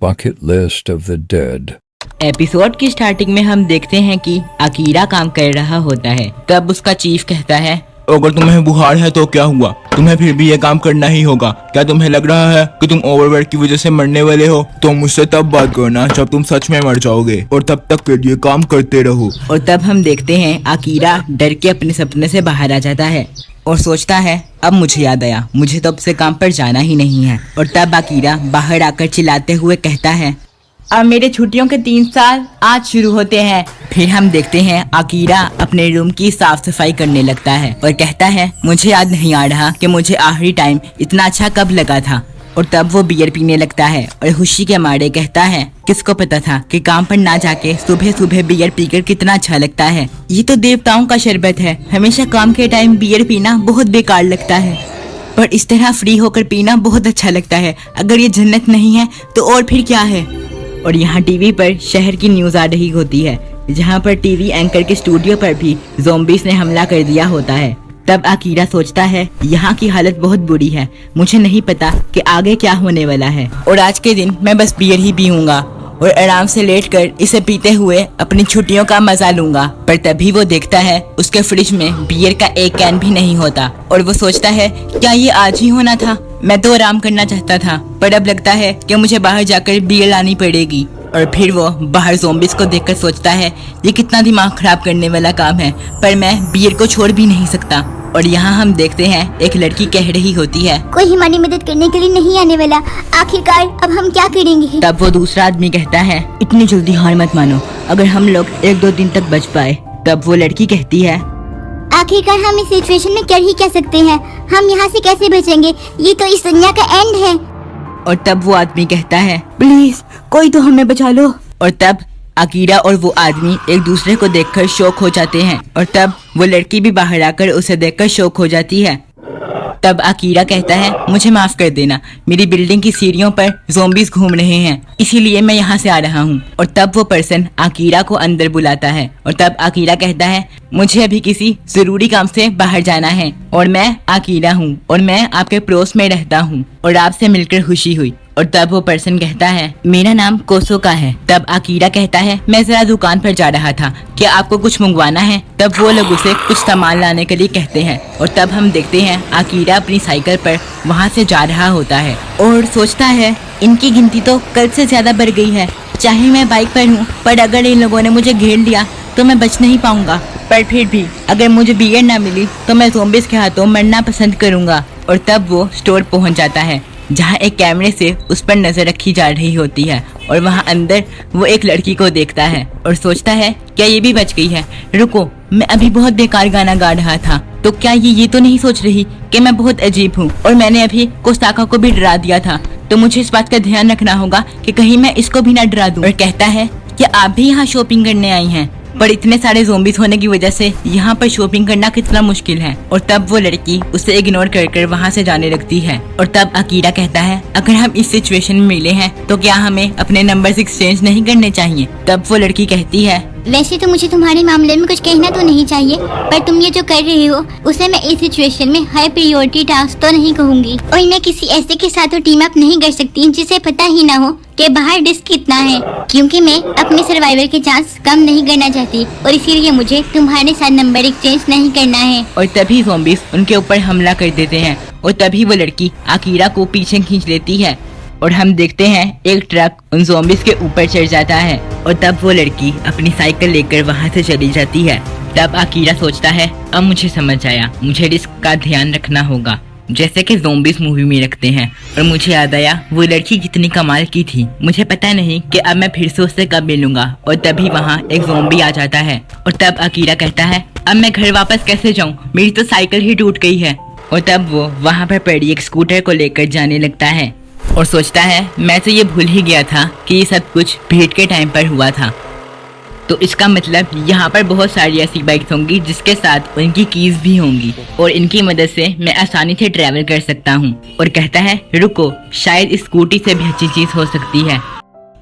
bucket list of the dead. Episode की starting में हम देखते हैं कि अकीरा काम कर रहा होता है। तब उसका चीफ कहता है, अगर तुम्हें बुखार है तो क्या हुआ, तुम्हें फिर भी ये काम करना ही होगा। क्या तुम्हें लग रहा है कि तुम ओवरवेट की वजह से मरने वाले हो? तो मुझसे तब बात करना जब तुम सच में मर जाओगे, और तब तक के लिए काम करते रहो। और तब हम देखते हैं अकीरा डर के अपने सपने से बाहर आ जाता है और सोचता है अब मुझे याद आया, मुझे तो अब से काम पर जाना ही नहीं है। और तब अकीरा बाहर आकर चिल्लाते हुए कहता है, अब मेरे छुट्टियों के 3 साल आज शुरू होते हैं। फिर हम देखते हैं अकीरा अपने रूम की साफ सफाई करने लगता है और कहता है, मुझे याद नहीं आ रहा कि मुझे आखिरी टाइम इतना अच्छा कब लगा था। और तब वो बियर पीने लगता है और खुशी के मारे कहता है, किसको पता था कि काम पर ना जाके सुबह सुबह बियर पीकर कितना अच्छा लगता है। ये तो देवताओं का शरबत है, हमेशा काम के टाइम बियर पीना बहुत बेकार लगता है, पर इस तरह फ्री होकर पीना बहुत अच्छा लगता है। अगर ये जन्नत नहीं है तो और फिर क्या है। और यहाँ टीवी पर शहर की न्यूज आ रही होती है, जहाँ पर टीवी एंकर के स्टूडियो पर भी ज़ॉम्बीज़ ने हमला कर दिया होता है। तब अकीरा सोचता है, यहाँ की हालत बहुत बुरी है, मुझे नहीं पता कि आगे क्या होने वाला है, और आज के दिन मैं बस बियर ही पीऊंगा और आराम से लेटकर इसे पीते हुए अपनी छुट्टियों का मजा लूंगा। पर तभी वो देखता है उसके फ्रिज में बियर का एक कैन भी नहीं होता और वो सोचता है, क्या ये आज ही होना था? मैं तो आराम करना चाहता था, पर अब लगता है कि मुझे बाहर जाकर बियर लानी पड़ेगी। और फिर वो बाहर ज़ॉम्बीज़ को देखकर सोचता है, ये कितना दिमाग खराब करने वाला काम है, पर मैं बियर को छोड़ भी नहीं सकता। और यहाँ हम देखते हैं एक लड़की कह रही होती है, कोई हमारी मदद करने के लिए नहीं आने वाला, आखिरकार अब हम क्या करेंगे? तब वो दूसरा आदमी कहता है, इतनी जल्दी हार मत मानो, अगर हम लोग 1-2 दिन तक बच पाए। तब वो लड़की कहती है, आखिरकार हम इस सिचुएशन में कर ही क्या सकते हैं? हम यहाँ से कैसे बचेंगे? ये तो इस दुनिया का एंड है। और तब वो आदमी कहता है, प्लीज कोई तो हमें बचा लो। और तब अकीरा और वो आदमी एक दूसरे को देखकर शॉक हो जाते हैं और तब वो लड़की भी बाहर आकर उसे देखकर शॉक हो जाती है। तब अकीरा कहता है, मुझे माफ कर देना, मेरी बिल्डिंग की सीढ़ियों पर ज़ॉम्बीज़ घूम रहे हैं, इसीलिए मैं यहाँ से आ रहा हूँ। और तब वो पर्सन अकीरा को अंदर बुलाता है और तब अकीरा कहता है, मुझे अभी किसी जरूरी काम से बाहर जाना है और मैं अकीरा हूँ और मैं आपके पड़ोस में रहता हूँ और आपसे मिलकर खुशी हुई। और तब वो पर्सन कहता है, मेरा नाम कोसो का है। तब अकीरा कहता है, मैं जरा दुकान पर जा रहा था, क्या आपको कुछ मंगवाना है? तब वो लोग उसे कुछ सामान लाने के लिए कहते हैं और तब हम देखते हैं अकीरा अपनी साइकिल पर वहाँ से जा रहा होता है और सोचता है, इनकी गिनती तो कल से ज्यादा बढ़ गई है। चाहे मैं बाइक पर हूँ, पर अगर इन लोगों ने मुझे घेर लिया तो मैं बच नहीं पाऊंगा, पर फिर भी अगर मुझे बियर ना मिली तो मैं ज़ॉम्बीज़ के हाथों मरना पसंद करूंगा। और तब वो स्टोर पहुंच जाता है जहां एक कैमरे से उस पर नजर रखी जा रही होती है और वहां अंदर वो एक लड़की को देखता है और सोचता है, क्या ये भी बच गई है? रुको, मैं अभी बहुत बेकार गाना गा रहा था, तो क्या ये तो नहीं सोच रही कि मैं बहुत अजीब हूँ और मैंने अभी कोसाका को भी डरा दिया था, तो मुझे इस बात का ध्यान रखना होगा कि कहीं मैं इसको भी ना डरा दूं। और कहता है, क्या आप भी यहाँ शॉपिंग करने आई हैं? पर इतने सारे ज़ॉम्बीज़ होने की वजह से यहाँ पर शॉपिंग करना कितना मुश्किल है। और तब वो लड़की उसे इग्नोर कर वहाँ से जाने लगती है। और तब अकीरा कहता है, अगर हम इस सिचुएशन में मिले हैं तो क्या हमें अपने नंबर्स एक्सचेंज नहीं करने चाहिए? तब वो लड़की कहती है, वैसे तो मुझे तुम्हारे मामले में कुछ कहना तो नहीं चाहिए, पर तुम ये जो कर रही हो उसे मैं इस सिचुएशन में हाई प्रायोरिटी टास्क तो नहीं कहूँगी, और मैं किसी ऐसे के साथ तो टीम अप नहीं कर सकती जिसे पता ही ना हो कि बाहर रिस्क कितना है, क्योंकि मैं अपने सर्वाइवल के चांस कम नहीं करना चाहती और इसीलिए मुझे तुम्हारे साथ नंबर एक्सचेंज नहीं करना है। और तभी ज़ॉम्बीज़ उनके ऊपर हमला कर देते हैं और तभी वो लड़की अकीरा को पीछे खींच लेती है और हम देखते हैं एक ट्रक उन ज़ॉम्बीज़ के ऊपर चढ़ जाता है और तब वो लड़की अपनी साइकिल लेकर वहाँ से चली जाती है। तब अकीरा सोचता है, अब मुझे समझ आया, मुझे रिस्क का ध्यान रखना होगा, जैसे कि ज़ॉम्बीज़ मूवी में रखते हैं। और मुझे याद आया वो लड़की कितनी कमाल की थी, मुझे पता नहीं कि अब मैं फिर से उससे कब मिलूंगा। और तभी वहाँ एक ज़ॉम्बी आ जाता है और तब अकीरा कहता है, अब मैं घर वापस कैसे जाऊँ, मेरी तो साइकिल ही टूट गई है। और तब वो वहाँ पर पड़ी एक स्कूटर को लेकर जाने लगता है और सोचता है, मैं तो ये भूल ही गया था कि ये सब कुछ भीड़ के टाइम पर हुआ था, तो इसका मतलब यहाँ पर बहुत सारी ऐसी बाइक्स होंगी जिसके साथ उनकी कीज भी होंगी और इनकी मदद से मैं आसानी से ट्रैवल कर सकता हूँ। और कहता है, रुको, शायद स्कूटी से भी अच्छी चीज हो सकती है।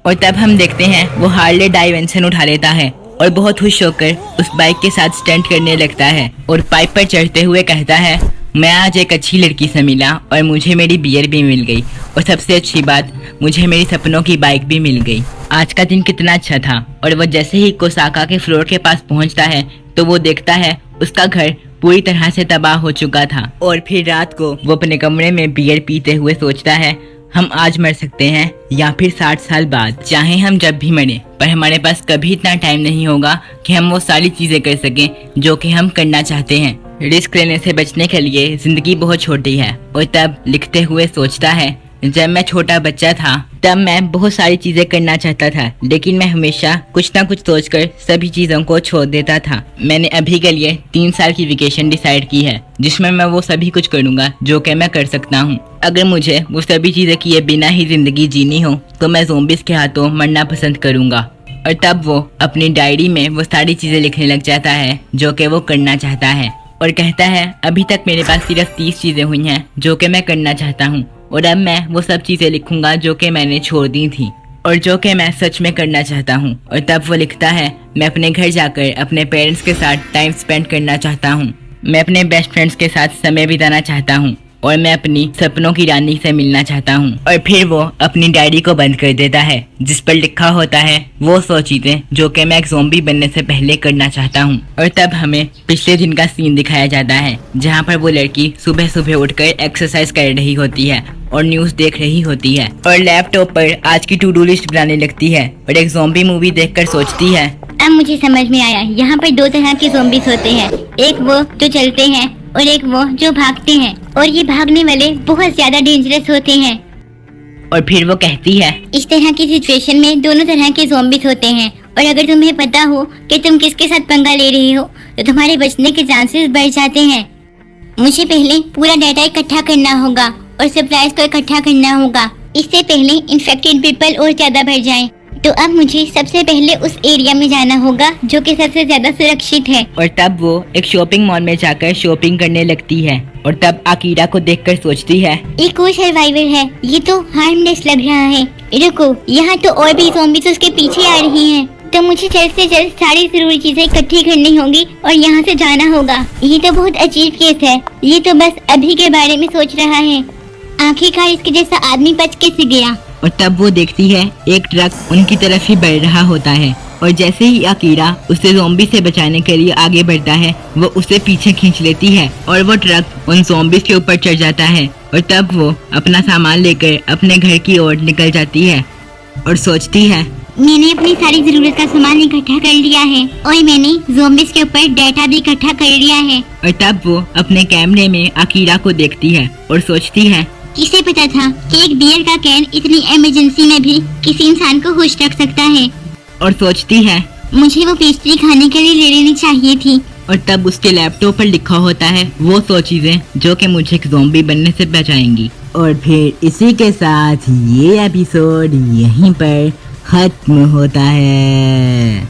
और तब हम देखते हैं वो हार्ले डाइवेंशन उठा लेता है और बहुत खुश होकर उस बाइक के साथ स्टंट करने लगता है और पाइप पर चढ़ते हुए कहता है, मैं आज एक अच्छी लड़की से मिला और मुझे मेरी बियर भी मिल गई और सबसे अच्छी बात मुझे मेरी सपनों की बाइक भी मिल गई। आज का दिन कितना अच्छा था। और वो जैसे ही कोसाका के फ्लोर के पास पहुंचता है तो वो देखता है उसका घर पूरी तरह से तबाह हो चुका था। और फिर रात को वो अपने कमरे में बियर पीते हुए सोचता है हम आज मर सकते हैं या फिर 60 साल बाद, चाहे हम जब भी मरे, पर हमारे पास कभी इतना टाइम नहीं होगा कि हम वो सारी चीजें कर सकें जो कि हम करना चाहते हैं। रिस्क लेने से बचने के लिए जिंदगी बहुत छोटी है। और तब लिखते हुए सोचता है जब मैं छोटा बच्चा था तब मैं बहुत सारी चीजें करना चाहता था, लेकिन मैं हमेशा कुछ ना कुछ सोचकर सभी चीजों को छोड़ देता था। मैंने अभी के लिए 3 साल की वेकेशन डिसाइड की है जिसमें मैं वो सभी कुछ करूंगा जो कि मैं कर सकता हूँ। अगर मुझे वो सभी चीजें किए बिना ही जिंदगी जीनी हो तो मैं ज़ोंबीज़ के हाथों मरना पसंद करूंगा। और तब वो अपनी डायरी में वो सारी चीजें लिखने लग जाता है जो कि वो करना चाहता है और कहता है अभी तक मेरे पास सिर्फ 30 चीजें हुई हैं जो कि मैं करना चाहता हूँ और अब मैं वो सब चीजें लिखूंगा जो कि मैंने छोड़ दी थी और जो कि मैं सच में करना चाहता हूँ। और तब वो लिखता है मैं अपने घर जाकर अपने पेरेंट्स के साथ टाइम स्पेंड करना चाहता हूँ, मैं अपने बेस्ट फ्रेंड्स के साथ समय बिताना चाहता हूँ और मैं अपनी सपनों की रानी से मिलना चाहता हूँ। और फिर वो अपनी डायरी को बंद कर देता है जिस पर लिखा होता है वो 100 चीजें जो कि मैं एक ज़ॉम्बी बनने से पहले करना चाहता हूँ। और तब हमें पिछले दिन का सीन दिखाया जाता है जहाँ पर वो लड़की सुबह सुबह उठकर एक्सरसाइज कर रही होती है और न्यूज देख रही होती है और लैपटॉप पर आज की टू डू लिस्ट बनाने लगती है और एक ज़ॉम्बी मूवी देखकर सोचती है अब मुझे समझ में आया, यहाँ पर 2 तरह के ज़ॉम्बीज़ होते हैं, एक वो जो चलते हैं और एक वो जो भागते हैं, और ये भागने वाले बहुत ज्यादा डेंजरस होते हैं। और फिर वो कहती है इस तरह की सिचुएशन में दोनों तरह के ज़ॉम्बीज़ होते हैं और अगर तुम्हें पता हो कि तुम किसके साथ पंगा ले रहे हो तो तुम्हारे बचने के चांसेस बढ़ जाते हैं। मुझे पहले पूरा डाटा इकट्ठा करना होगा और सप्लाईज को इकट्ठा करना होगा, इससे पहले इन्फेक्टेड पीपल और ज्यादा बढ़ जाएं। तो अब मुझे सबसे पहले उस एरिया में जाना होगा जो कि सबसे ज्यादा सुरक्षित है। और तब वो एक शॉपिंग मॉल में जाकर शॉपिंग करने लगती है और तब अकीरा को देखकर सोचती है एक और सर्वाइवर है, ये तो हार्मलेस लग रहा है। रुको, यहाँ तो और भी ज़ॉम्बीज़ उसके पीछे आ रही हैं, तो मुझे जल्द से जल्द सारी जरूरी चीजें इकट्ठी करनी होगी और यहाँ से जाना होगा। ये तो बहुत अजीब केस है, ये तो बस अभी के बारे में सोच रहा है। आखिरकार इसके जैसा आदमी बच कैसे गया। और तब वो देखती है एक ट्रक उनकी तरफ ही बढ़ रहा होता है और जैसे ही अकीरा उसे ज़ॉम्बी से बचाने के लिए आगे बढ़ता है वो उसे पीछे खींच लेती है और वो ट्रक उन ज़ॉम्बीज़ के ऊपर चढ़ जाता है। और तब वो अपना सामान लेकर अपने घर की ओर निकल जाती है और सोचती है मैंने अपनी सारी जरूरत का सामान इकट्ठा कर लिया है और मैंने ज़ॉम्बीज़ के ऊपर डाटा भी इकट्ठा कर लिया है। और तब वो अपने कैमरे में अकीरा को देखती है और सोचती है किसे पता था कि एक बियर का कैन इतनी इमरजेंसी में भी किसी इंसान को खुश रख सकता है। और सोचती है मुझे वो पेस्ट्री खाने के लिए ले लेनी चाहिए थी। और तब उसके लैपटॉप पर लिखा होता है वो 100 चीजें जो कि मुझे एक ज़ॉम्बी बनने से बचाएंगी। और फिर इसी के साथ ये एपिसोड यहीं पर खत्म होता है।